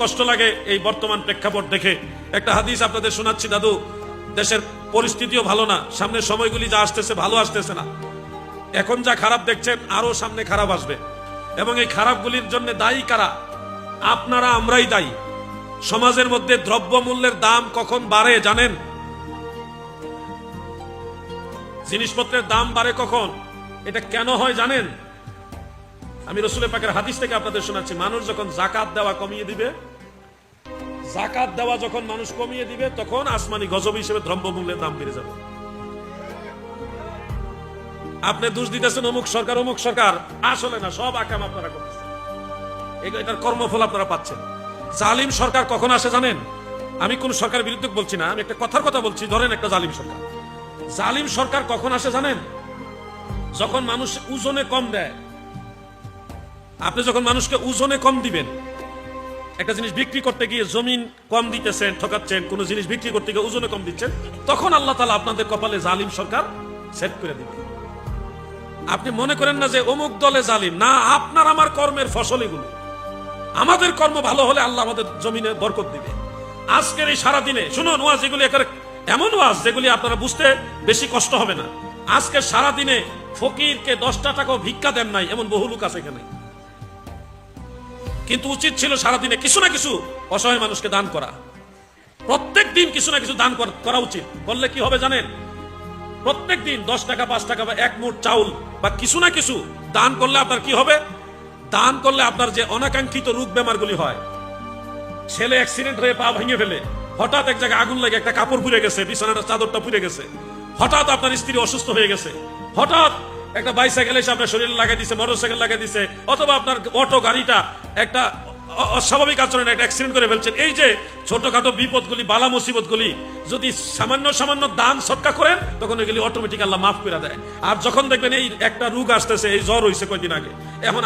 কষ্ট লাগে এই বর্তমান প্রেক্ষাপট দেখে। একটা হাদিস আপনাদের শোনাচ্ছি দাদু। দেশের পরিস্থিতিও ভালো না, সামনে সময়গুলি যা আসতেছে ভালো আসতেছে না। এখন যা খারাপ দেখছেন আরো সামনে খারাপ আসবে, এবং এই খারাপগুলির জন্য দায়ী কারা? আপনারা, আমরাই দায়ী। সমাজের মধ্যে দ্রব্যমূল্যের দাম কখন বাড়ে জানেন? জিনিসপত্রের দাম বাড়ে কখন? এটা কেন হয় জানেন? আমি রাসূলের পাকের হাদিস থেকে আপনাদের শোনাচ্ছি। মানুষ যখন যাকাত দেওয়া কমিয়ে দিবে, যাকাত দেওয়া যখন মানুষ কমিয়ে দিবে, তখন আসমানি গজব হিসেবে দ্রব্যমূল্যের দাম বেড়ে যাবে। আপনি দোষ দিতেছেন অমুক সরকার অমুক সরকার, আসলে না, সব আকাম আপনারা করতেছেন, এটার কর্মফল আপনারা পাচ্ছেন। জালিম সরকার কখন আসে জানেন? আমি কোন সরকারের বিরুদ্ধে বলছি না, আমি একটা কথার কথা বলছি। ধরেন একটা জালিম সরকার, জালিম সরকার কখন আসে জানেন? যখন মানুষ ওজনে কম দেয়। আপনি যখন মানুষকে ওজনে কম দিবেন, একটা জিনিস বিক্রি করতে গিয়ে জমিন কম দিতেছেন, ঠকাচ্ছেন, কোন জিনিস বিক্রি করতে গিয়ে ওজনে কম দিচ্ছেন, তখন আল্লাহ তাআলা আপনাদের কপালে জালিম সরকার সেট করে দিবে। আপনি মনে করেন না যে অমুক দলে জালিম, না, আপনার আমার কর্মের ফসল এগুলো। আমাদের কর্ম ভালো হলে আল্লাহ আমাদের জমিনে বরকত দিবে। আজকের এই সারাদিনে শুনুন ওয়াজ, এগুলি এমন ওয়াজ যেগুলি আপনারা বুঝতে বেশি কষ্ট হবে না। আজকে সারাদিনে ফকিরকে 10টা টাকাও ভিক্ষা দেন নাই এমন বহু লোক আছে এখানে, কিন্তু উচিত ছিল সারাদিনে কিছু না কিছু অসহায় মানুষকে দান করা। প্রত্যেক দিন কিছু না কিছু দান করা উচিত। করলে কি হবে জানেন? প্রত্যেক দিন 10 টাকা 5 টাকা বা 1 মুঠ চাউল বা কিছু না কিছু দান করলে আপনার কি হবে? দান করলে আপনার যে অনাকাঙ্ক্ষিত রোগ বেমারগুলি হয়, ছেলে অ্যাক্সিডেন্ট হয়ে পা ভেঙে ফেলে, হঠাৎ এক জায়গায় আগুন লাগে, একটা কাপড় পুড়ে গেছে, বিছানাটার চাদরটা পুড়ে গেছে, হঠাৎ আপনার স্ত্রী অসুস্থ হয়ে গেছে, হঠাৎ একটা বাইসাইকেল এসে আপনার শরীরে লাগাই দিছে, মোটরসাইকেল লাগাই দিছে, অথবা আপনার অটো গাড়িটা একটা অস্বাভাবিক আচরণে একটা অ্যাক্সিডেন্ট করে ফেলছেন। এই যে ছোটখাটো বিপদগুলি, বালা মুসিবতগুলি যদি সামান্য সামান্য দান সদকা করেন, তখন এগুলি অটোমেটিক আল্লাহ মাফ করে দেয়। আর যখন দেখবেন এই একটা রোগ আসতেছে, এই জ্বর হয়েছে কয়েকদিন আগে, এখন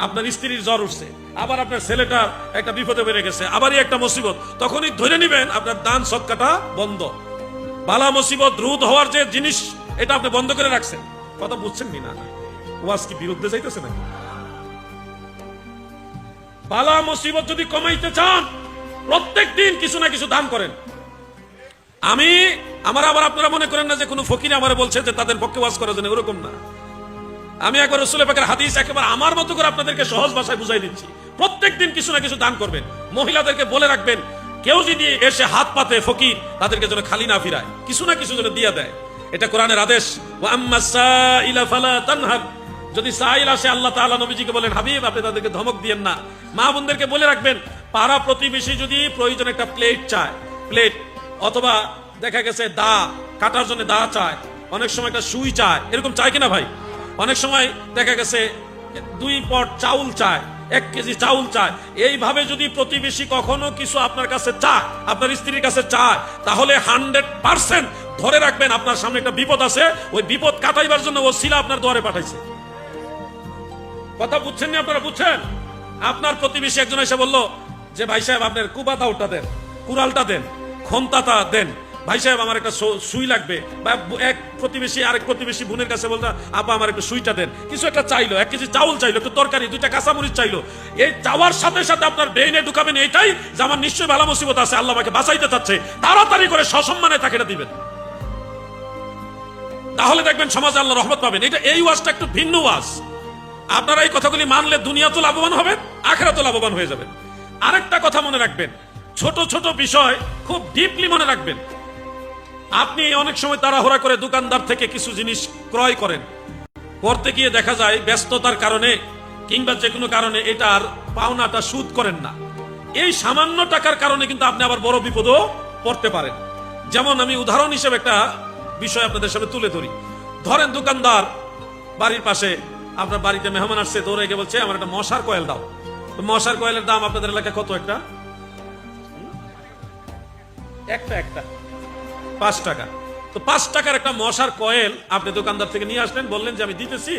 আপনার স্ত্রীর জ্বর উঠছে, আবার আপনার ছেলেটার একটা বিপদে বেড়ে গেছে, আবারই একটা মুসিবত, তখনই ধরে নিবেন আপনার দান সদকাটা বন্ধ। বালা মুসিবত রোধ হওয়ার যে জিনিস, এটা আপনি বন্ধ করে রাখছেন। কথা বুঝছেন নি? না, ওয়াজ কি বিরুদ্ধে যাইতেছে নাকি? বালা মুসিবত যদি কমাইতে চান, প্রত্যেক দিন কিছু না কিছু দান করেন। আবার আপনারা মনে করেন না যে কোনো ফকির আমারে বলছে যে তাদের পক্ষে ওয়াজ করার জন্য, ওরকম না। আমি একবার রাসূলের পাকের হাদিস একেবারে আমার মতো করে আপনাদেরকে সহজ ভাষায় বুঝাই দিচ্ছি। প্রত্যেক দিন কিছু না কিছু দান করবেন। মহিলাদেরকে বলে রাখবেন, কেউ যদি এসে হাত পাতে ফকির, তাদেরকে যেন খালি না ফিরায়, কিছু না কিছু যেন দিয়ে দেয়। এটা কোরআনের আদেশ। ওয়া আম্মাস সাইলা ফালা তানহার। যদি সাইল আসে, আল্লাহ তাআলা নবীজিকে বলেন, হাবিব আপনি তাদেরকে ধমক দিয়েন না। মা বোনদেরকে বলে রাখবেন, পাড়া প্রতিবেশী যদি প্রয়োজন একটা প্লেট চায়, প্লেট, অথবা দেখা গেছে দা কাটার জন্য দা চায়, অনেক সময় একটা সুই চায়, এরকম চায় কিনা ভাই? অনেক সময় দেখা গেছে 2 পট চাউল চায়, 1 কেজি চাউল চায়। এইভাবে যদি প্রতিবেশী কখনো কিছু আপনার কাছে চায়, আপনার স্ত্রীর কাছে চায়, তাহলে 100% ধরে রাখবেন আপনার সামনে একটা বিপদ আছে। ওই বিপদ কাটাইবার জন্য ও শিলা আপনার দুয়ারে পাঠাইছে। কথা বুঝছেন না? আপনারা বুঝছেন? আপনার প্রতিবেশী একজন এসে বলল যে ভাই সাহেব আপনার কুবাতাউটা দেন, কুড়ালটা দেন, খন্তাটা দেন, ভাই সাহেব আমার একটা সুই লাগবে। বা এক প্রতিবেশী আরেক প্রতিবেশী বোনের কাছে বলতো, আপা আমার একটু সুইটা দেন। কিছু একটা চাইলো, 1 কেজি চাউল চাইলো, একটু তরকারি, 2টা কাঁচামরিচ চাইলো। এই চাওয়ার সাথে সাথে আপনার ব্রেইনে ঢুকাবেন এইটাই যে আমার নিশ্চয়ই ভালো মুসিবত আছে, আল্লাহ আমাকে বাঁচাইতে চাচ্ছে, তাড়াতাড়ি করে সসম্মানে তাকে এটা দিবেন। তাহলে দেখবেন সমাজে আল্লাহ রহমত পাবেন। এই ওয়াজটা একটু ভিন্ন ওয়াজ। আপনারা এই কথাগুলি মানলে দুনিয়া তো লাভবান হবেন, আখিরাত তো লাভবান হয়ে যাবেন। আরেকটা কথা মনে রাখবেন, ছোট ছোট বিষয় খুব ডিপলি মনে রাখবেন। আপনি অনেক সময় তাড়াহুড়া করে দোকানদার থেকে কিছু জিনিস ক্রয় করেন, করতে গিয়ে দেখা যায় ব্যস্ততার কারণে কিংবা যে কোনো কারণে এটার পাওনাটা সুদ করেন না। এই সামান্য টাকার কারণে কিন্তু আপনি আবার বড় বিপদও পড়তে পারেন। যেমন আমি উদাহরণ হিসেবে একটা বিষয় আপনাদের সামনে তুলে ধরি। ধরেন দোকানদার বাড়ির পাশে, আপনার বাড়িতে মেহমান আসছে, দৌড়ে গিয়ে বলছে আমার একটা মশার কয়েল দাও। মশার কয়েলের দাম আপনাদের এলাকায় কত? একটা 5 টাকা। তো 5 টাকার একটা মশার কয়েল আপনি দোকানদার থেকে নিয়ে আসলেন, বললেন যে আমি দিতেছি,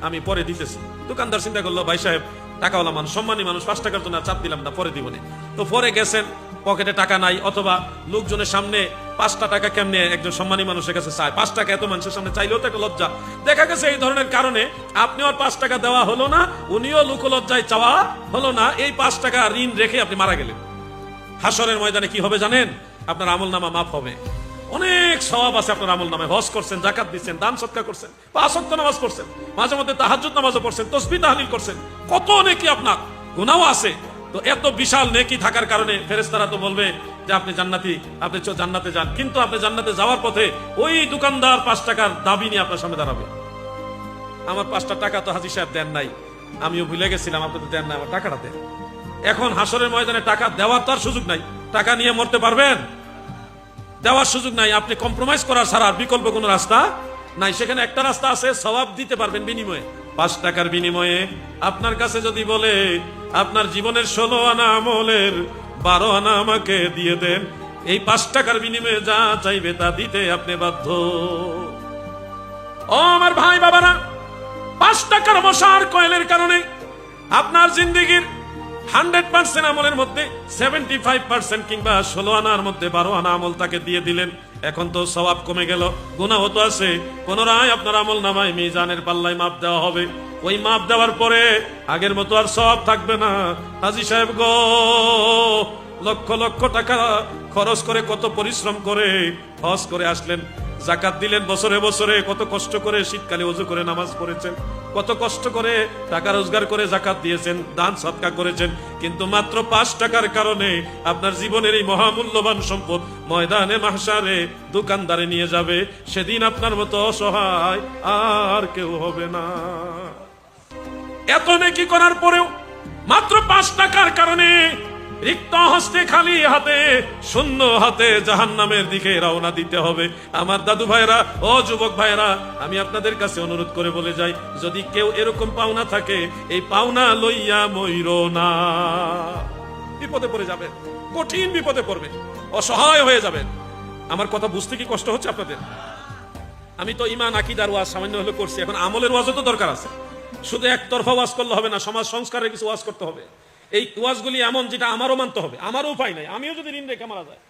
আমি পরে দিতেছি। দোকানদার চিন্তা করলো, ভাই সাহেব টাকাওয়ালা মানুষ, সম্মানী মানুষ, 5 টাকার জন্য চাপ দিলাম না, পরে দিব না। তো পরে গেছেন, পকেটে টাকা নাই, অথবা লোকজনের সামনে 5টা টাকা কেমনে একজন সম্মানী মানুষের কাছে চায়? 5 টাকা এত মানুষের সামনে চাইলেও তো একটা লজ্জা। দেখা গেছে এই ধরনের কারণে আপনি আর 5 টাকা দেওয়া হলো না, উনিও লোকলজ্জায় চাওয়া হলো না, এই 5 টাকা ঋণ রেখে আপনি মারা গেলেন। হাসরের ময়দানে কি হবে জানেন? আপনার আমলনামা মাফ হবে। অনেক সওয়াব আছে আপনার আমলনামায়। হজ করছেন, যাকাত দিচ্ছেন, দান সদকা করছেন, 5 ওয়াক্ত নামাজ পড়ছেন, মাঝে মধ্যে তাহাজ্জুদ নামাজও পড়ছেন, তাসবিহ তাহলিল করছেন, কত নেকি আপনার, গুনাহও আছে। তো এত বিশাল নেকি থাকার কারণে ফেরেশতারা তো বলবে যে আপনি জান্নাতি, আপনি জান্নাতে যান। কিন্তু আপনি জান্নাতে যাওয়ার পথে ওই দোকানদার 5 টাকার দাবি নিয়ে আপনার সামনে দাঁড়াবে। আমার 5টা টাকা তো হাজী সাহেব দেন নাই, আমিও ভুলে গেছিলাম, আপনি তো দেন নাই, আমার টাকাটা দেন। এখন হাসরের ময়দানে টাকা দেওয়ার তো আর সুযোগ নাই। টাকা নিয়ে মরতে পারবেন? দেওয়ার সুযোগ নাই। আপনি কম্প্রোমাইজ করার ছাড়া আর বিকল্প কোনো রাস্তা নাই। সেখানে একটা রাস্তা আছে, সওয়াব দিতে পারবেন বিনিময়ে। 5 টাকার বিনিময়ে আপনার কাছে যদি বলে আপনার জীবনের 16 আনা আমলের 12 আনা আমাকে দিয়ে দেন, এই 5 টাকার বিনিময়ে যা চাইবে তা দিতে আপনি বাধ্য। ও আমার ভাই বাবারা, 5 টাকার মশার কয়েলের কারণে আপনার জিন্দেগির 100% আমলের মধ্যে 75% কিংবা 16 আনার মধ্যে 12 আনা আমল তাকে দিয়ে দিলেন। এখন তো সওয়াব কমে গেল, গুনাহ তো আছে। পুনরায় আপনার আমল নামায় মিজানের পাল্লায় মাপ দেওয়া হবে। ওই মাপ দেওয়ার পরে আগের মতো আর সওয়াব থাকবে না। হাজী সাহেব গো, লক্ষ লক্ষ টাকা খরচ করে, কত পরিশ্রম করে হজ করে আসলেন, যাকাত দিলেন বছরে বছরে, কত কষ্ট করে শীতকালে ওযু করে নামাজ পড়েছেন, কত কষ্ট করে টাকা রোজগার করে যাকাত দিয়েছেন, দান সদকা করেছেন, কিন্তু মাত্র 5 টাকার কারণে আপনার জীবনের এই মহামূল্যবান সম্পদ ময়দানে মাহশারে দোকানদারে নিয়ে যাবে। সেদিন আপনার মতো অসহায় আর কেউ হবে না। এত নেকি করার পরেও মাত্র 5 টাকার কারণে রিক্ত হস্তে, খালি হাতে, শূন্য হাতে জাহান্নামের দিকে রওনা দিতে হবে। আমার দাদু ভাইরা, ও যুবক ভাইরা, আমি আপনাদের কাছে অনুরোধ করে বলে যাই, যদি কেউ এরকম পাওনা থাকে, এই পাওনা লইয়া মইরো না। বিপদে পড়ে যাবেন, কঠিন বিপদে পড়বে, অসহায় হয়ে যাবেন। আমার কথা বুঝতে কি কষ্ট হচ্ছে আপনাদের? আমি তো ঈমান আকীদার ওয়াজ সামান্য হলে করছি, এখন আমলের ওয়াজও তো দরকার আছে। শুধু একতরফা ওয়াজ করলে হবে না, সমাজ সংস্কারের কিছু ওয়াজ করতে হবে। এই ওয়াজগুলি এমন যেটা আমারও মানতে হবে, আমারও উপায় নাই। আমিও যদি ঋণ রেখে মারা যায়,